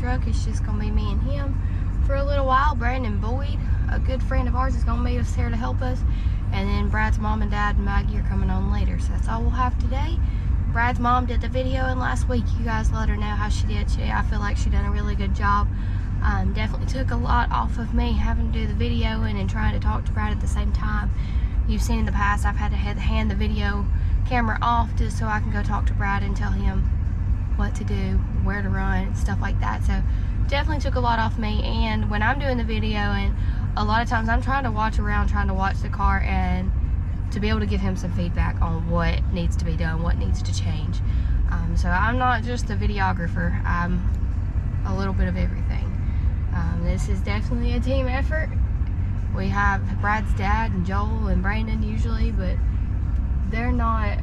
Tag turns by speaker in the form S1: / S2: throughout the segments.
S1: truck. It's just gonna be me and him for a little while. Brandon Boyd, a good friend of ours, is gonna meet us here to help us. And then Brad's mom and dad and Maggie are coming on later. So that's all we'll have today. Brad's mom did the video in last week. You guys let her know how she did. I feel like she done a really good job. Definitely took a lot off of me having to do the video and trying to talk to Brad at the same time. You've seen in the past I've had to hand the video camera off just so I can go talk to Brad and tell him what to do, where to run, and stuff like that. So definitely took a lot off me. And when I'm doing the video, and a lot of times I'm trying to watch around, trying to watch the car and to be able to give him some feedback on what needs to be done, what needs to change. So I'm not just a videographer, I'm a little bit of everything. This is definitely a team effort. We have Brad's dad and Joel and Brandon usually, but they're not,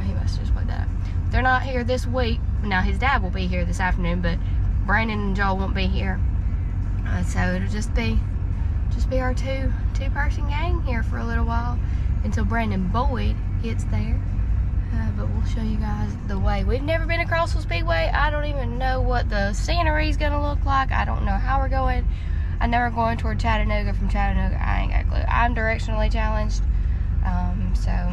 S1: he must just play that. They're not here this week. Now his dad will be here this afternoon, but Brandon and Joel won't be here. So it'll just be our two-person gang here for a little while until Brandon Boyd gets there. But we'll show you guys the way. We've never been to Crossville Speedway. I don't even know what the scenery is gonna look like. I don't know how we're going. I know we're going toward Chattanooga from Chattanooga. I ain't got a clue. I'm directionally challenged. So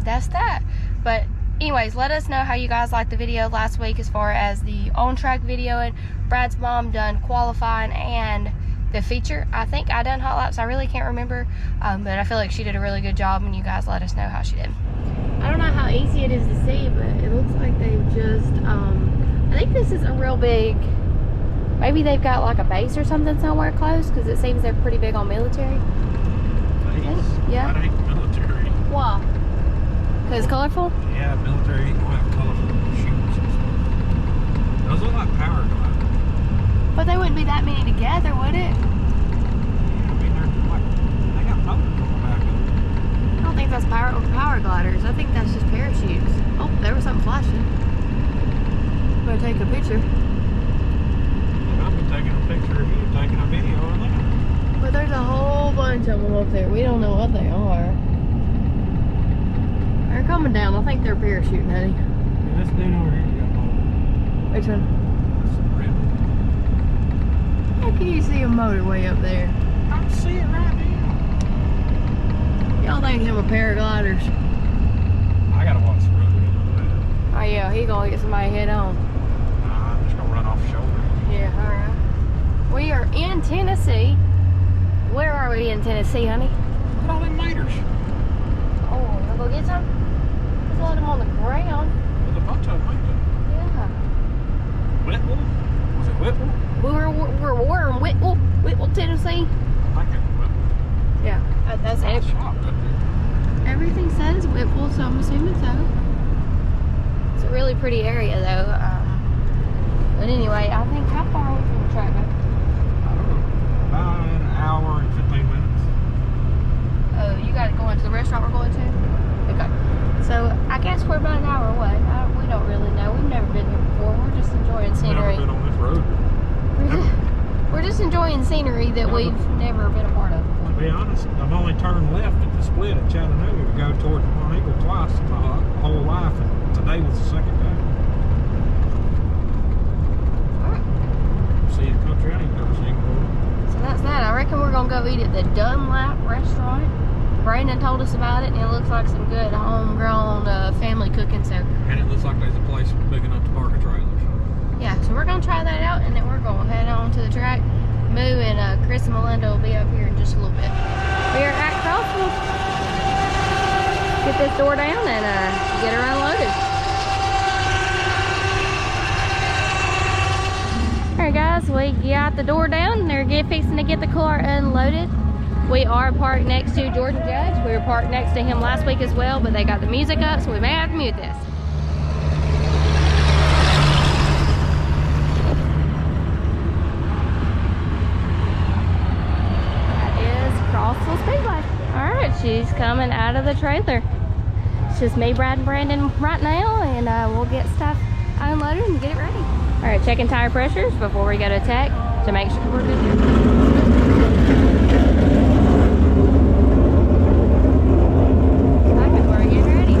S1: that's that. But anyways, let us know how you guys liked the video last week as far as the on-track video, and Brad's mom done qualifying and the feature. I think I done hot laps. I really can't remember, but I feel like she did a really good job, and you guys let us know how she did. I don't know how easy it is to see, but it looks like they've just, I think this is a real big, maybe they've got like a base or something somewhere close, because it seems they're pretty big on military.
S2: Base?
S1: Yeah.
S2: That ain't military.
S1: Why? Because it's colorful?
S2: Yeah, military ain't gonna have colorful shoots and stuff. Those look like power gliders.
S1: But they wouldn't be that many together, would it?
S2: Yeah, I mean, they're like, they got motors on the back of them.
S1: I don't think that's power gliders. I think that's just parachutes. Oh, there was something flashing. Better take a picture.
S2: I'll be taking a picture of you taking a video of that.
S1: But there's a whole bunch of them up there. We don't know what they are. They're coming down. I think they're parachuting, honey.
S2: Yeah, this dude over here got one.
S1: Which one?
S2: That's the red one.
S1: How can you see a motorway up there?
S2: I can see it right now.
S1: Y'all think them are paragliders?
S2: I gotta watch the road, you know that.
S1: Oh yeah, he gonna get somebody head on.
S2: Nah, I'm just gonna run off the shoulder.
S1: Yeah, alright. We are in Tennessee. Where are we in Tennessee, honey?
S2: Look at all them maters.
S1: Oh, you'll go get some? There's a lot of them on the ground.
S2: There's a bunch of them, ain't there?
S1: Yeah.
S2: Whitwell? Was it Whitwell?
S1: We're in Whitwell, Tennessee.
S2: I think it was Whitwell.
S1: Yeah, that's
S2: Nice
S1: it.
S2: shop right there.
S1: Everything says Whitwell, so I'm assuming so. It's a really pretty area, though. But anyway, I think, how far are we from the track?
S2: I don't know. About an hour and 15 minutes.
S1: Oh, you got to go into the restaurant we're going to? Okay. So, I guess we're about an hour away. We don't really know. We've never been here before. We're just enjoying scenery.
S2: Never been on this road.
S1: We're just enjoying scenery that we've never been a part of.
S2: To be honest, I've only turned left at the split at Chattanooga to go toward Mount Eagle twice in my whole life, and today was the second day.
S1: Alright.
S2: See a country I ain't never seen before.
S1: So that's that. I reckon we're going to go eat at the Dunlap restaurant. Brandon told us about it, and it looks like some good homegrown family cooking. So,
S2: And it looks like there's a place big enough to park a trailer.
S1: yeah, so we're going to try that out, and then we're going to head on to the track. Moo and Chris and Melinda will be up here in just a little bit. We are at Crossville. Get this door down and get her unloaded. Alright guys, we got the door down. They're fixing to get the car unloaded. We are parked next to Jordan Judge. We were parked next to him last week as well, but they got the music up, so we may have to mute this. Crossville Speedway. Alright, she's coming out of the trailer. It's just me, Brad, and Brandon right now, and we'll get stuff unloaded and get it ready. Alright, checking tire pressures before we go to tech to make sure we're good here. We're getting ready.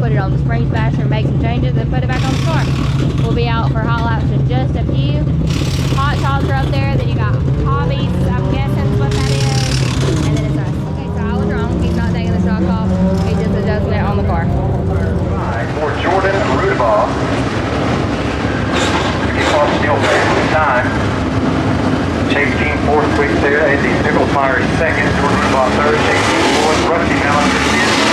S1: put it on the springs basher, make some changes, and put it back on the car. We'll be out for hot laps in just a few. Hot shots are up there, then you got hobbies, I'm guessing is what that is, and then it's us. Okay, so I was wrong. He's not taking the shock off. He's just adjusting it on the car.
S3: For Jordan Rudabaugh. Keep on still fast time. Chase Team 4th, quick there. Andy Nicholsmeyer is 2nd. Jordan Rudabaugh 3rd. Chase Team 4th. Rusty Mellinger 5th.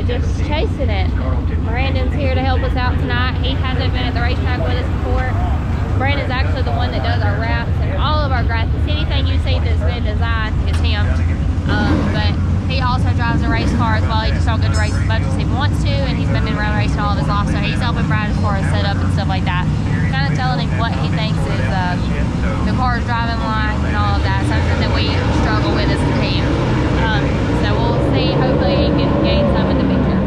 S1: Just chasing it. Brandon's here to help us out tonight. He hasn't been at the racetrack with us before. Brandon's actually the one that does our wraps and all of our graphics. Anything you see that's been designed is him. But he also drives a race car as well. He just don't go to race as much as he wants to, and he's been around racing all of his life, so he's helping Brad as far as setup and stuff like that. Kind of telling him what he thinks is the car's driving like and all of that. Something that we struggle with as a team. So we'll see. Hopefully he can gain some in the picture.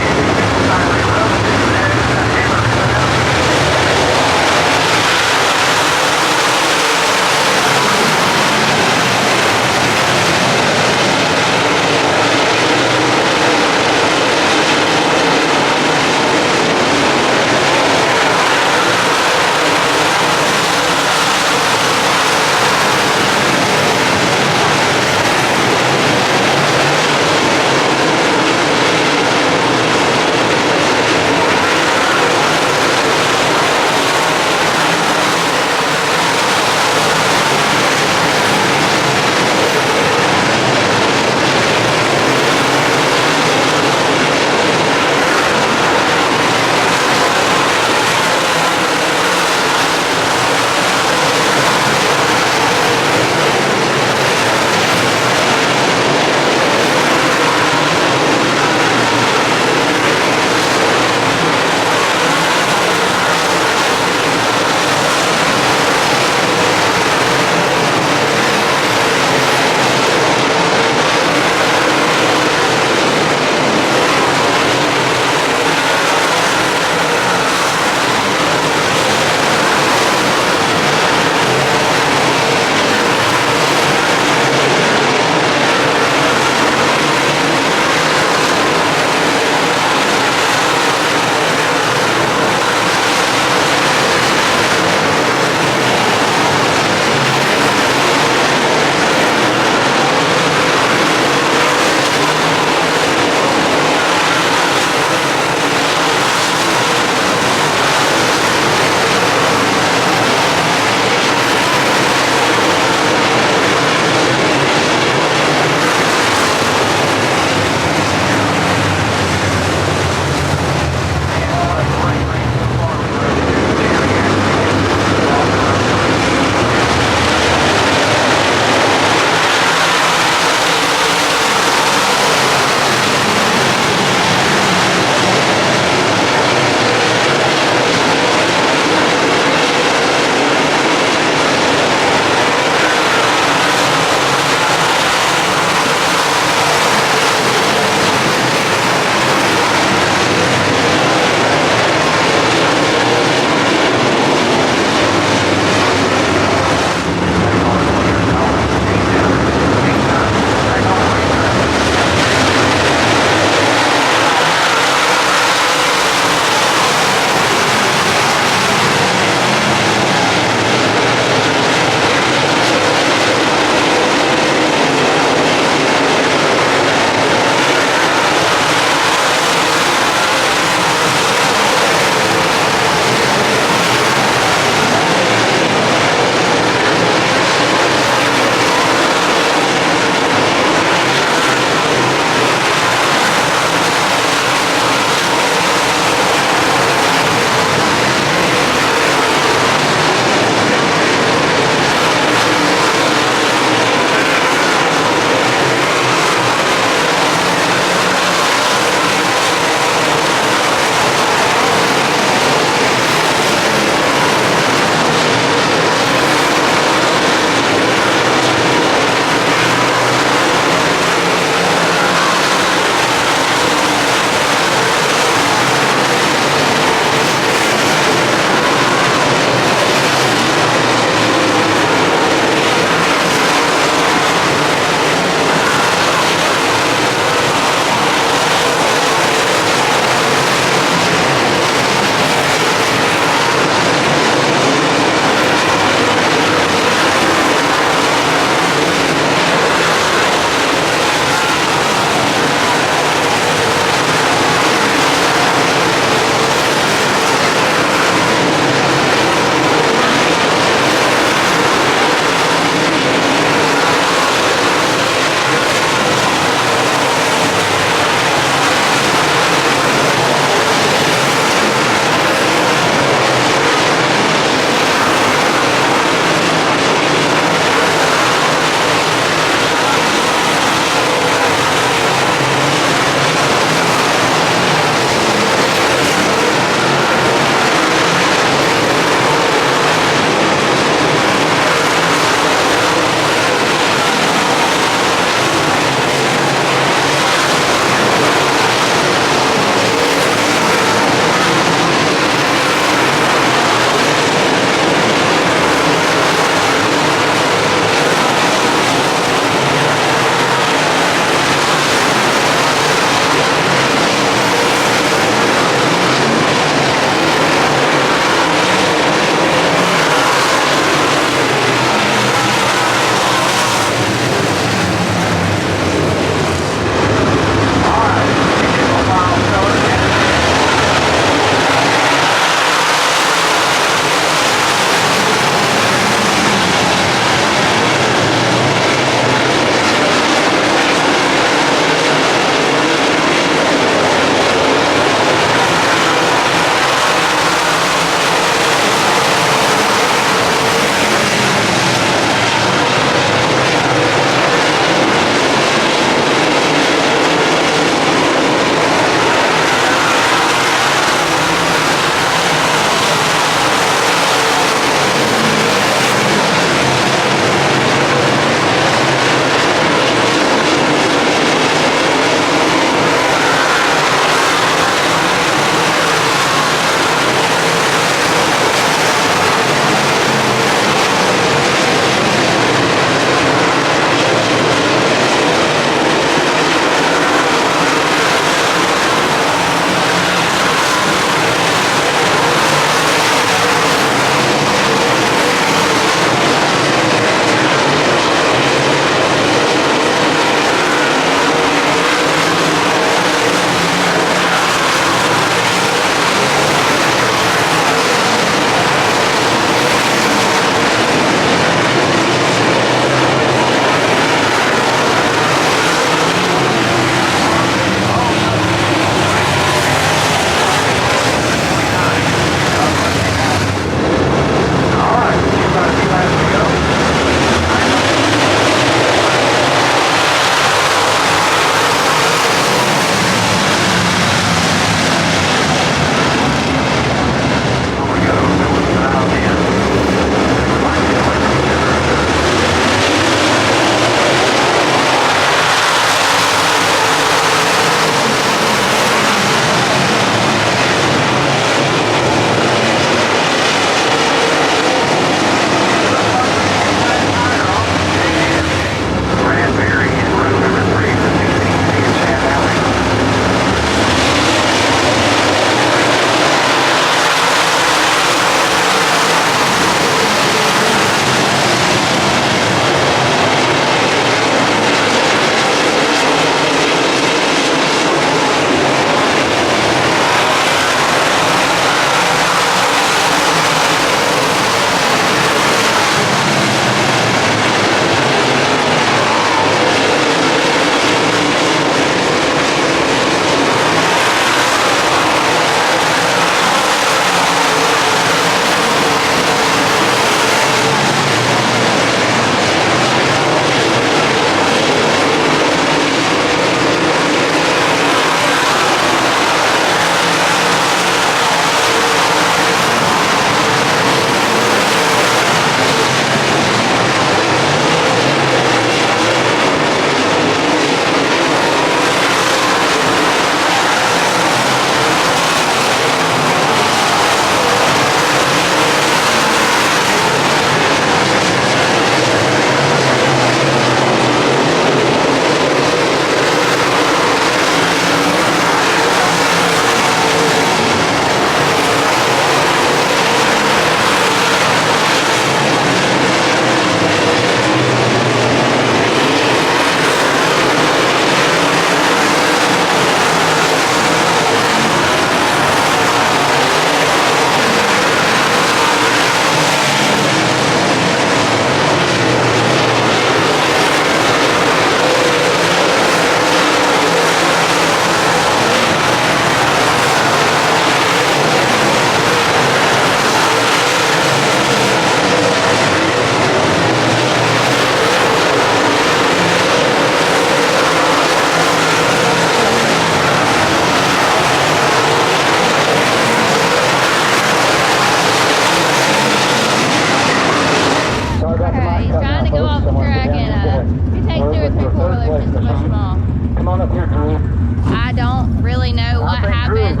S1: I don't really know what happened.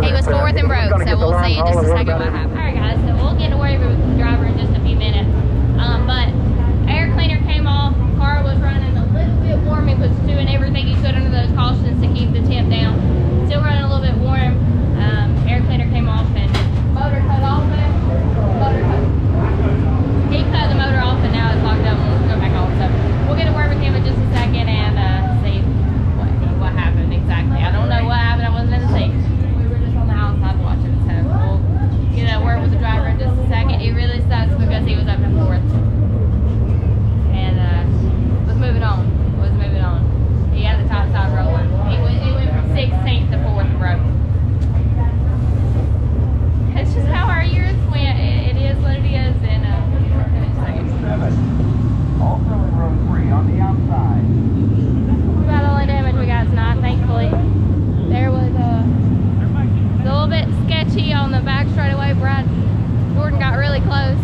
S1: He was fourth and broke, so we'll see in just a second what happened. Alright guys, so we'll get away with the driver in just a few minutes. But air cleaner came off, car was running a little bit warm. He was doing everything he could under those cautions to keep the temp down. Still running a little bit warm. Air cleaner came off and motor cut off. He cut the motor off and now it's locked up and we'll go back on. So we'll get to work with him in just a second and see what happened exactly. I don't know what happened. I wasn't in the seat. We were just on the outside watching. So we'll get to work with the driver in just a second. It really sucks because he was up in fourth and was moving on. He had the top side rolling. He went from 16th to 4th row. That's just how our years went. It is what it is. And
S3: Also in row 3 on the outside.
S1: about the only damage we got tonight, thankfully. There was a little bit sketchy on the back straightaway. Jordan got really close,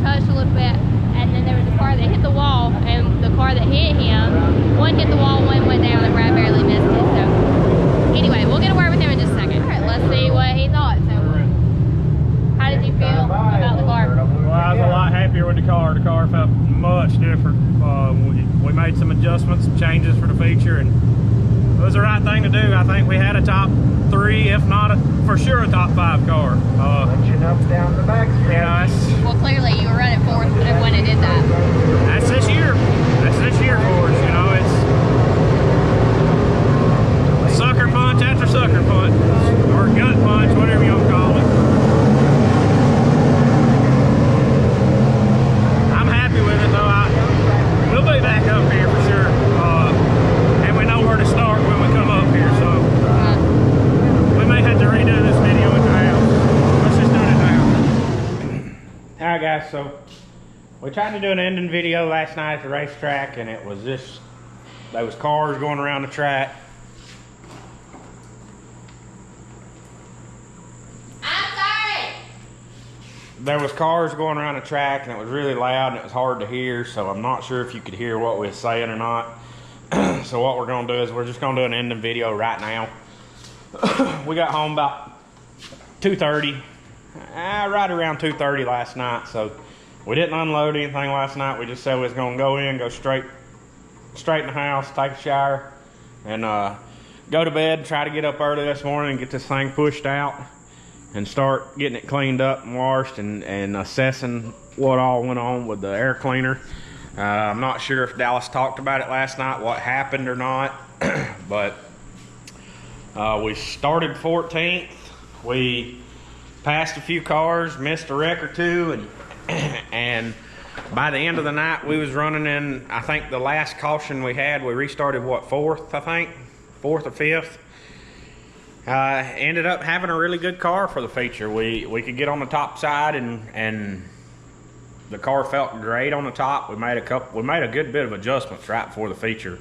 S1: touched a little bit, and then there was a car that hit the wall, and the car that hit him, one hit the wall, one went down, and Brad barely missed it. So anyway, we'll get to work with him in just a second. All right, let's see what he thought. So, how did you feel about the car?
S2: Well, I was a lot happier with the car. The car felt much different. We made some adjustments, some changes for the feature, and it was the right thing to do. I think we had a top 3, if not for sure a top 5 car.
S3: Chin up down the back stretch.
S2: Yeah,
S1: Well, clearly you were running fourth when it did that.
S2: that's this year. That's this year for us. You know, it's sucker punch after sucker punch, or gut punch, whatever you want to call it. I'm happy with it though. We'll be back up here for sure, and we know where to start when we come up here. So we may have to redo this video at the house. Let's just do it at the house. Alright guys, so we tried to do an ending video last night at the racetrack, and it was just, there was cars going around the track.
S1: I'm sorry!
S2: There was cars going around the track, and it was really loud, and it was hard to hear, so I'm not sure if you could hear what we were saying or not. So what we're going to do is we're just going to do an ending video right now. We got home about 2:30, right around 2:30 last night, so we didn't unload anything last night. We just said we was going to go in, go straight in the house, take a shower, and go to bed, try to get up early this morning and get this thing pushed out and start getting it cleaned up and washed and assessing what all went on with the air cleaner. I'm not sure if Dallas talked about it last night, what happened or not, but we started 14th. We passed a few cars, missed a wreck or two, and by the end of the night we was running in, I think the last caution we had, we restarted what, 4th, I think? 4th or 5th. Ended up having a really good car for the feature. We could get on the top side and the car felt great on the top. We made a good bit of adjustments right before the feature,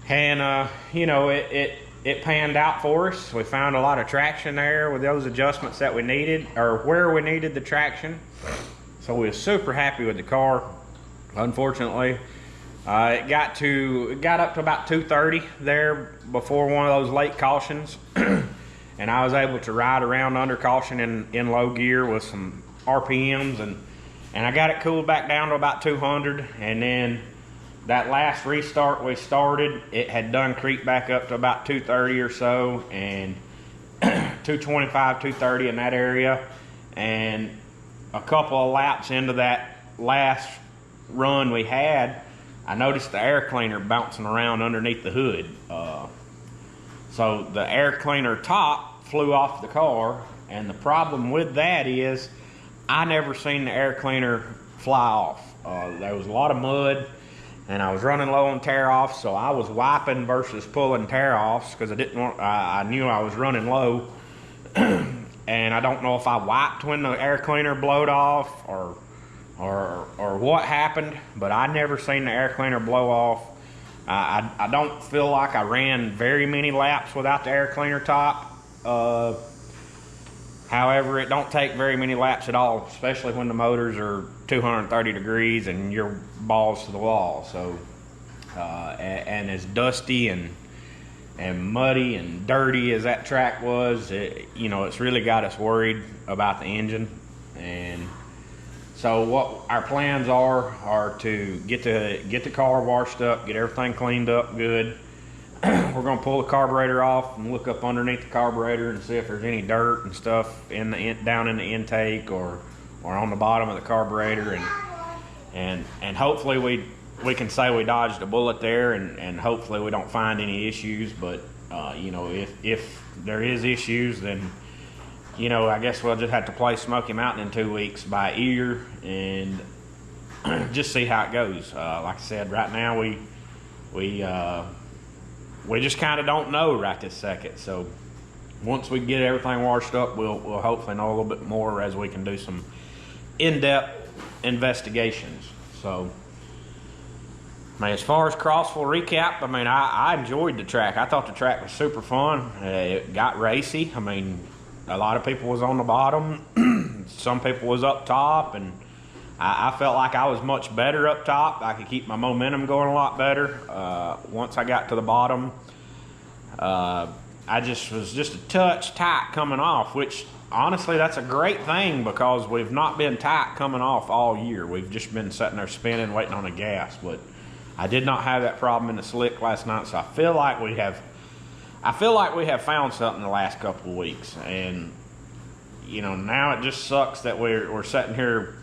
S2: and you know, it panned out for us. We found a lot of traction there with those adjustments that we needed, or where we needed the traction. So we were super happy with the car. Unfortunately, it got up to about 2:30 there before one of those late cautions, and I was able to ride around under caution in low gear with some RPMs, and I got it cooled back down to about 200, and then that last restart we started, it had done creep back up to about 230 or so, and 225, 230 in that area, and a couple of laps into that last run we had, I noticed the air cleaner bouncing around underneath the hood. So the air cleaner top flew off the car, and the problem with that is I never seen the air cleaner fly off. There was a lot of mud, and I was running low on tear offs, so I was wiping versus pulling tear offs because I knew I was running low. And I don't know if I wiped when the air cleaner blowed off or what happened, but I never seen the air cleaner blow off. I don't feel like I ran very many laps without the air cleaner top. However, it don't take very many laps at all, especially when the motors are 230 degrees and you're balls to the wall. So, and it's dusty and muddy and dirty as that track was, you know, it's really got us worried about the engine. And so what our plans are to get the car washed up, get everything cleaned up good. We're gonna pull the carburetor off and look up underneath the carburetor and see if there's any dirt and stuff down in the intake or on the bottom of the carburetor, and hopefully we can say we dodged a bullet there, and hopefully we don't find any issues. But you know, if there is issues, then, you know, I guess we'll just have to play Smoky Mountain in 2 weeks by ear and just see how it goes. Like I said, right now we just kind of don't know right this second. So once we get everything washed up, we'll hopefully know a little bit more as we can do some in-depth investigations. So, I mean, as far as Crossville recap, I mean, I enjoyed the track. I thought the track was super fun. It got racy. I mean, a lot of people was on the bottom. Some people was up top, and I felt like I was much better up top. I could keep my momentum going a lot better. Once I got to the bottom, I was just a touch tight coming off, which honestly, that's a great thing because we've not been tight coming off all year. We've just been sitting there spinning, waiting on the gas. But I did not have that problem in the slick last night, so I feel like we have found something the last couple of weeks. And you know, now it just sucks that we're sitting here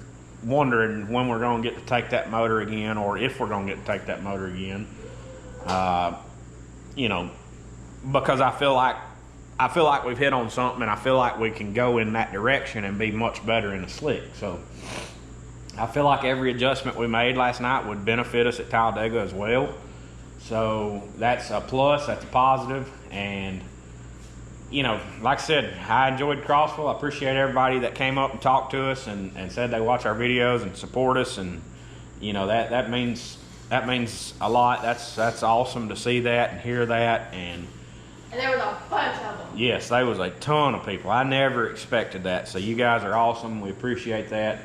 S2: wondering when we're going to get to take that motor again, or if we're going to get to take that motor again. You know, because I feel like we've hit on something, and I feel like we can go in that direction and be much better in the slick. So I feel like every adjustment we made last night would benefit us at Talladega as well. So that's a plus, that's a positive. And you know, like I said, I enjoyed Crossville. I appreciate everybody that came up and talked to us and said they watch our videos and support us. And you know, that means a lot. That's awesome to see that and hear that. And
S1: there was a bunch of them.
S2: Yes, there was a ton of people. I never expected that. So you guys are awesome. We appreciate that.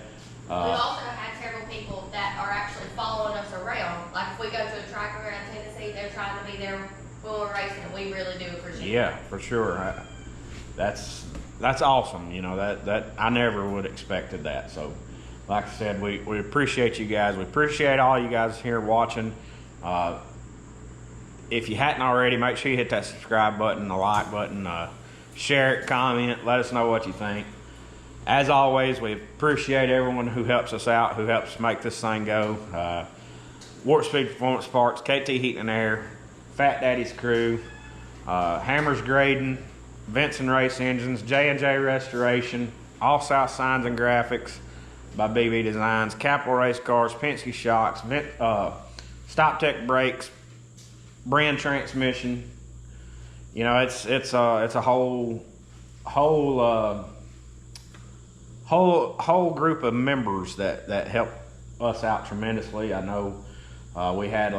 S1: We also had several people that are actually following us around. Like if we go to a track around Tennessee, they're trying to be there when we're racing, and we really do appreciate it.
S2: Yeah, for sure. That's awesome. You know, that I never would have expected that. So like I said, we appreciate you guys. We appreciate all you guys here watching. If you hadn't already, make sure you hit that subscribe button, the like button, share it, comment, let us know what you think. As always, we appreciate everyone who helps us out, who helps make this thing go. Warp Speed Performance Parts, KT Heating and Air, Fatdaddys Crew, Hammers Grading, Vinson Race Engines, J&J Restoration, Allsouth Signs and Graphics by BB Designs, Capital Race Cars, Penske Shocks, Stop Tech Brakes, Brinn Transmission. You know, it's a whole group of members that help us out tremendously. I know we had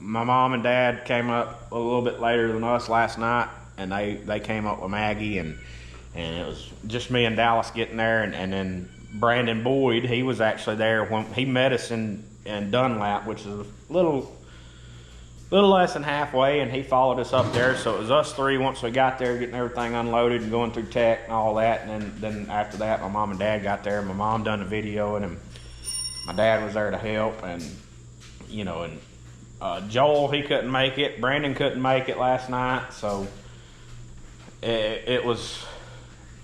S2: my mom and dad came up a little bit later than us last night, and they came up with Maggie, and it was just me and Dallas getting there, and then Brandon Boyd, he was actually there when he met us in Dunlap, which is a little less than halfway, and he followed us up there. So it was us three once we got there, getting everything unloaded and going through tech and all that. And then after that, my mom and dad got there. My mom done the video, and my dad was there to help. And you know, and Joel, he couldn't make it. Brandon couldn't make it last night, so it was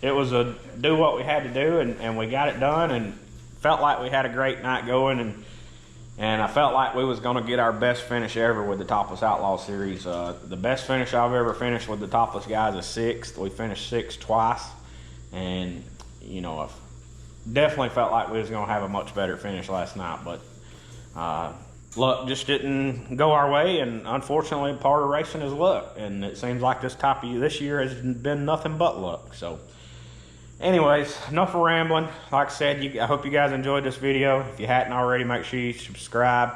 S2: a do what we had to do, and we got it done, and felt like we had a great night going, and I felt like we was going to get our best finish ever with the Topless Outlaw Series. The best finish I've ever finished with the Topless guys is 6th. We finished 6th twice, and you know, I definitely felt like we was going to have a much better finish last night, but luck just didn't go our way, and unfortunately part of racing is luck, and it seems like this year has been nothing but luck. So anyways, enough of rambling. Like I said, I hope you guys enjoyed this video. If you hadn't already, make sure you subscribe.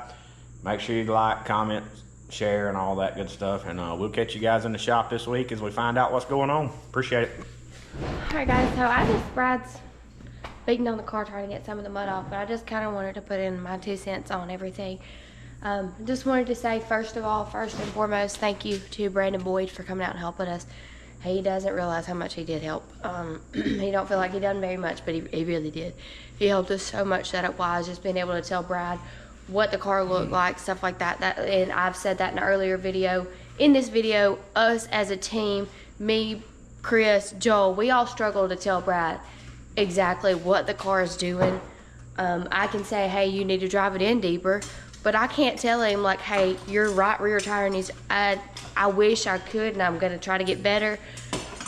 S2: Make sure you like, comment, share, and all that good stuff. And we'll catch you guys in the shop this week as we find out what's going on. Appreciate it.
S1: Alright guys, so Brad's beating on the car trying to get some of the mud off, but I just kind of wanted to put in my 2 cents on everything. Just wanted to say, first and foremost, thank you to Brandon Boyd for coming out and helping us. He doesn't realize how much he did help. He don't feel like he done very much, but he really did. He helped us so much setup-wise, just being able to tell Brad what the car looked like, stuff like that. And I've said that in an earlier video. In this video, us as a team, me, Chris, Joel, we all struggle to tell Brad exactly what the car is doing. I can say, hey, you need to drive it in deeper, but I can't tell him, like, hey, your right rear tire needs, I wish I could, and I'm gonna try to get better.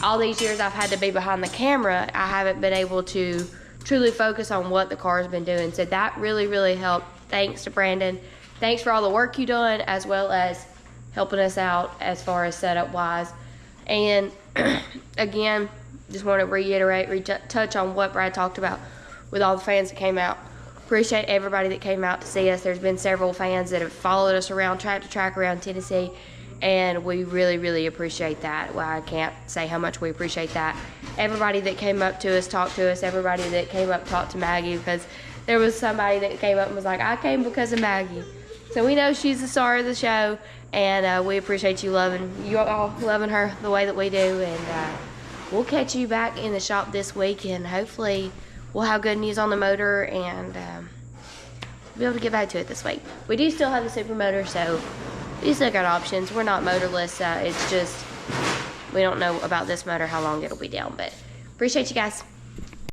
S1: All these years I've had to be behind the camera, I haven't been able to truly focus on what the car's been doing. So that really, really helped. Thanks to Brandon. Thanks for all the work you done, as well as helping us out as far as setup wise. And again, just want to reiterate, touch on what Brad talked about with all the fans that came out. Appreciate everybody that came out to see us. There's been several fans that have followed us around track to track around Tennessee, and we really, really appreciate that. Well, I can't say how much we appreciate that. Everybody that came up to us, talked to us, everybody that came up, talked to Maggie, because there was somebody that came up and was like, I came because of Maggie. So we know she's the star of the show, and we appreciate you all loving her the way that we do. And we'll catch you back in the shop this week, and hopefully we'll have good news on the motor, and be able to get back to it this week. We do still have the super motor, so we still got options. We're not motorless. It's just we don't know about this motor, how long it'll be down. But appreciate you guys.